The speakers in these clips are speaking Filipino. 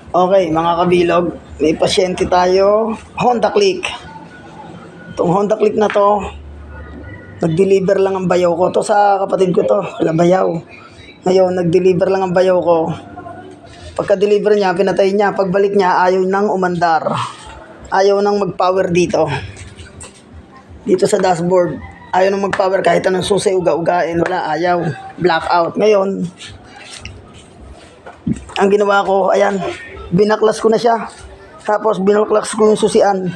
Okay, mga kabilog, may pasyente tayo, Honda Click. Itong Honda Click na to, nag-deliver lang ang bayaw ko. To sa kapatid ko to, bayaw. Ngayon, nag-deliver lang ang bayaw ko. Pagka-deliver niya, pinatay niya. Pagbalik niya, ayaw nang umandar. Ayaw nang mag-power dito. Dito sa dashboard. Ayaw nang mag-power kahit anong susi, uga-ugain. Wala, ayaw. Blackout. Ngayon, ang ginawa ko, ayan, binaklas ko na siya. Tapos binaklas ko yung susian.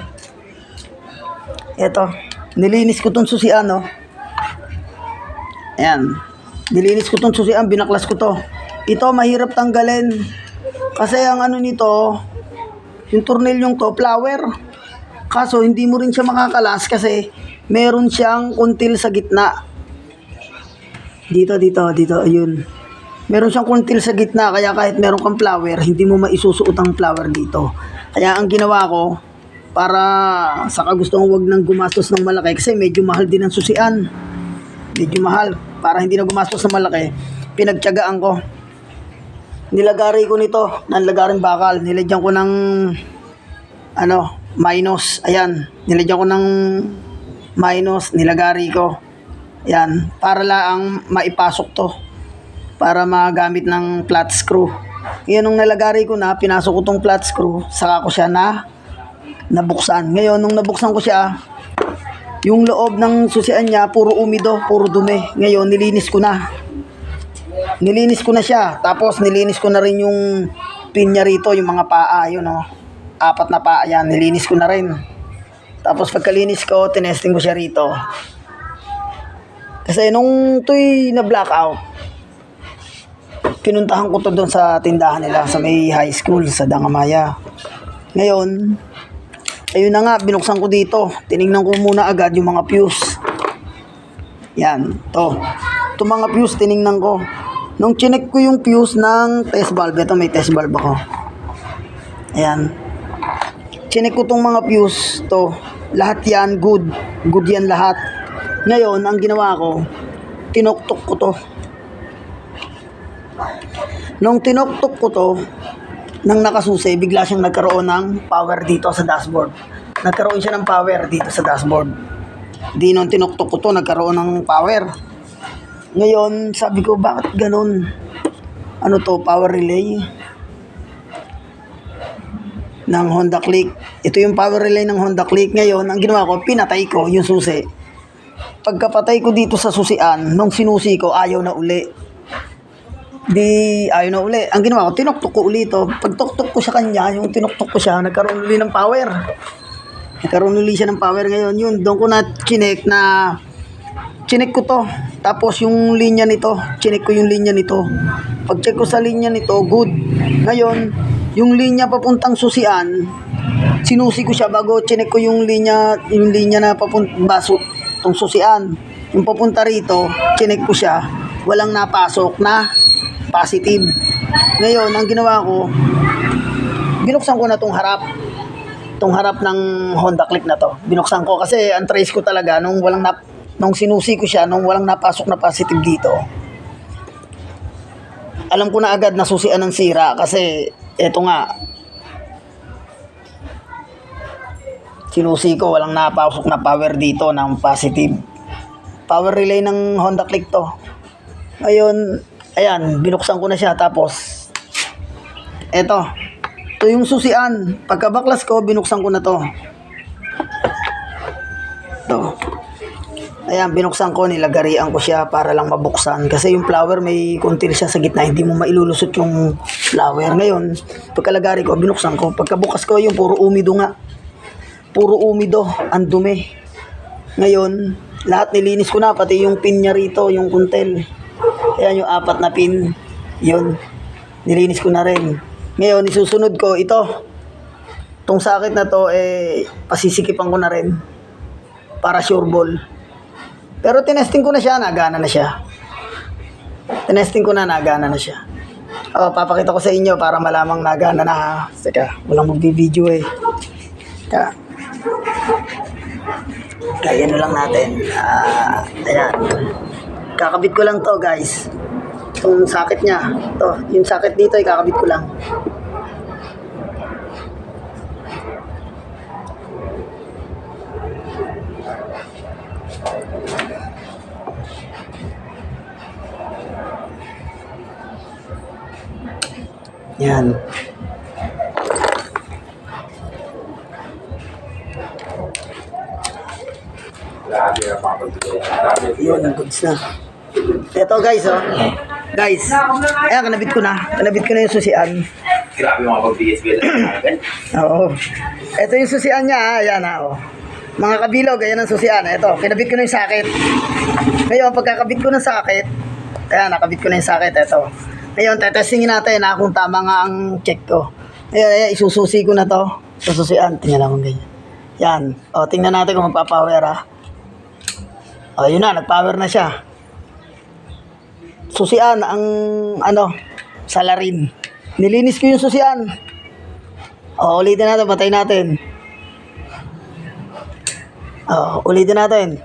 Eto, nilinis ko tong susian, no. Ayan, nilinis ko tong susian, binaklas ko to. Ito mahirap tanggalin. Kasi ang ano nito, yung tornilyong to, flower. Kaso hindi mo rin siya makakalas kasi meron siyang kuntil sa gitna. Dito, ayun. Meron siyang kuntil sa gitna, kaya kahit meron kang flower, hindi mo maisusuot ang flower dito. Kaya ang ginawa ko, para sa kagustuhan wag nang gumastos ng malaki, kasi medyo mahal din ang susian. Medyo mahal. Para hindi na gumastos ng malaki, pinagtiyagaan ko. Nilagari ko nito, nalagaring bakal. Nilagyan ko ng, minus. Ayan, nilagyan ko ng minus, nilagari ko. Ayan, para lang maipasok to. Para magamit ng flat screw. Ngayon, nung nalagari ko na, pinasok ko tong flat screw, saka ko siya nabuksan. Ngayon, nung nabuksan ko siya, yung loob ng susian niya, puro umido, puro dumi. Ngayon, nilinis ko na. Nilinis ko na siya. Tapos, nilinis ko na rin yung pin niya rito, yung mga paa, yun o. 4 na paa, yan. Nilinis ko na rin. Tapos, pagkalinis ko, tinesting ko siya rito. Kasi, nung to'y na-blackout, pinuntahan ko to doon sa tindahan nila sa may high school sa Dangamaya. Ngayon, ayun na nga, binuksan ko dito. Tiningnan ko muna agad yung mga fuse. Yan, to. Itong mga fuse, tiningnan ko. Nung chinek ko yung fuse ng test valve, ito may test valve ako. Ayan. Chinek ko itong mga fuse, to. Lahat yan, good. Good yan lahat. Ngayon, ang ginawa ko, tinuktok ko to. Nung tinuktok ko to, nang nakasusi, bigla siyang nagkaroon ng power dito sa dashboard. Nagkaroon siya ng power dito sa dashboard. Di nung tinuktok ko to, nagkaroon ng power. Ngayon, sabi ko, bakit ganun? Ano to, power relay ng Honda Click. Ito yung power relay ng Honda Click. Ngayon, ang ginawa ko, pinatay ko yung susi. Pagkapatay ko dito sa susian, nung sinusi ko, ayaw na uli. Ayaw na uli. Ang ginawa ko, tinuktok ko uli ito. Pagtuktok ko sa kanya, yung tinuktok ko siya, nagkaroon uli ng power. Nagkaroon uli siya ng power ngayon. Yun, doon ko na chinek ko to. Tapos yung linya nito, chinek ko yung linya nito. Pag-check ko sa linya nito, good. Ngayon, yung linya papuntang susian, sinusi ko siya bago chinek ko yung linya na baso, tong susian. Yung papunta rito, chinek ko siya, walang napasok na positive. Ngayon, ang ginawa ko, binuksan ko na tong harap ng Honda Click na to. Binuksan ko kasi ang trace ko talaga nung sinusi ko siya, nung walang napasok na positive dito. Alam ko na agad na susian ng sira kasi eto nga, sinusi ko, walang napasok na power dito ng positive. Power relay ng Honda Click to. Ngayon, ayan, binuksan ko na siya. Tapos, ito yung susian. Pagkabaklas ko, binuksan ko na to. Ayan, binuksan ko, nilagarian ko siya para lang mabuksan. Kasi yung flower, may kuntil siya sa gitna. Hindi mo mailulusot yung flower. Ngayon, pagkalagari ko, binuksan ko. Pagkabukas ko, yung puro umido nga. Puro umido, ang dumi. Ngayon, lahat nilinis ko na. Pati yung pin niya rito, yung kuntil. Ayan yung 4 na pin. Yun. Nilinis ko na rin. Ngayon, isusunod ko ito. Itong sakit na to, pasisikipan ko na rin. Para sure ball. Pero tinesting ko na siya, nagana na siya. Papakita ko sa inyo para malamang nagana na ha. Teka, walang magbibideo eh. Kaya ano lang natin. Ayan. Kakabit ko lang to guys. Itong socket niya. Ito, yung socket dito, ikakabit ko lang. Yan. Yun, goods na. Ito guys, oh. Guys, ayan, kanabit ko na. Kanabit ko na yung susian. Grabe mga pag-BSB na. Oo. Ito yung susian niya, ha. Ayan, ha, oh. Mga kabilog, ayan ang susian. Ito, kinabit ko na yung sakit. Ngayon, pagkakabit ko ng sakit, ayan, nakabit ko na yung sakit. Ito. Ngayon, tetestingin natin, ha, kung tama nga ang check ko. Ayan, isususi ko na to sa susian. Tingnan lang kung ganyan. Yan. O, tingnan natin kung magpapower, ha. O, yun na, nagpower na siya. Susian ang salarin. Nilinis ko yung susian. O, ulitin natin, patay natin. O, ulitin natin.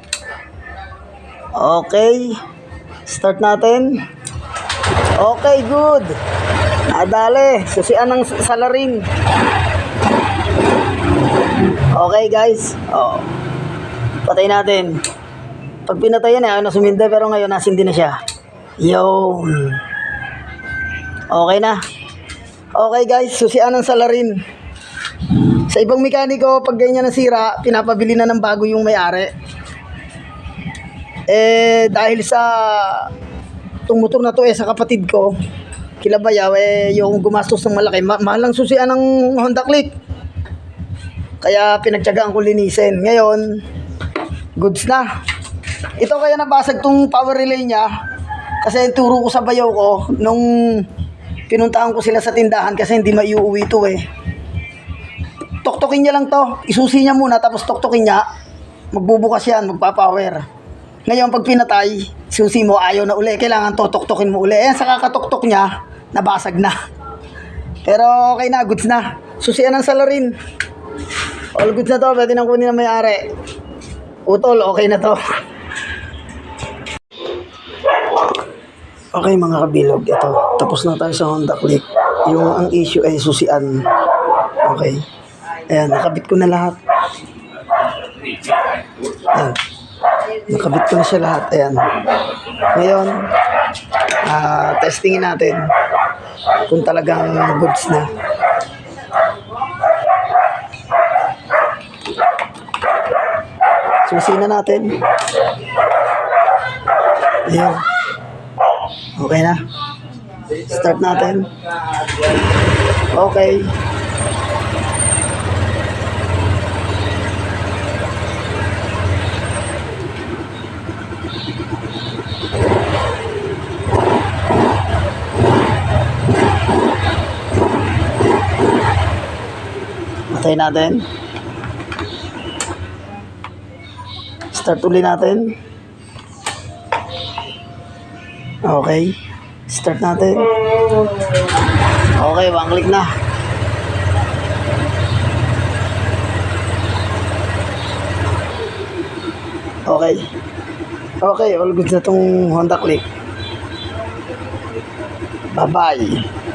Okay. Start natin. Okay, good. Nadali. Susian ng salarin. Okay, guys. O, patay natin. Pag pinatay yan, ayaw na sumindi, pero ngayon nasindi na siya. Yun. Okay na. Okay guys, susian ng salarin. Sa ibang mekaniko, pag ganyan nasira, pinapabili na ng bago yung may-ari. Dahil sa itong motor na to sa kapatid ko, Kilabayaw, yung gumastos ng malaki, mahal ang susian ng Honda Click. Kaya pinagtyagaan ko linisin. Ngayon, goods na. Ito kaya nabasag tong power relay niya. Kasi turo ko sa bayaw ko nung pinuntahan ko sila sa tindahan kasi hindi maiuwi ito Tuktukin niya lang to. Isusi niya muna tapos tuktukin niya. Magbubukas yan, magpapower. Ngayon pag pinatay, susi mo ayaw na uli. Kailangan to, tuktukin mo uli. Sa kakatuktok niya, nabasag na. Pero okay na, goods na. Susian ng salarin. All goods na to, pwede nang kunin na may-ari. Utol, okay na to. Okay mga kabilog, ito. Tapos na tayo sa Honda Click. Ang issue ay susian. Okay. Ayan, nakabit ko na lahat. Ayan. Nakabit ko na siya lahat. Ayan. Ngayon, testingin natin kung talagang goods na. Susi na natin. Ayan. Okay na. Start natin. Okay. Patay natin. Start ulit natin. Okay. Start natin. Okay, one click na. Okay. Okay, all good na tong Honda Click. Bye-bye.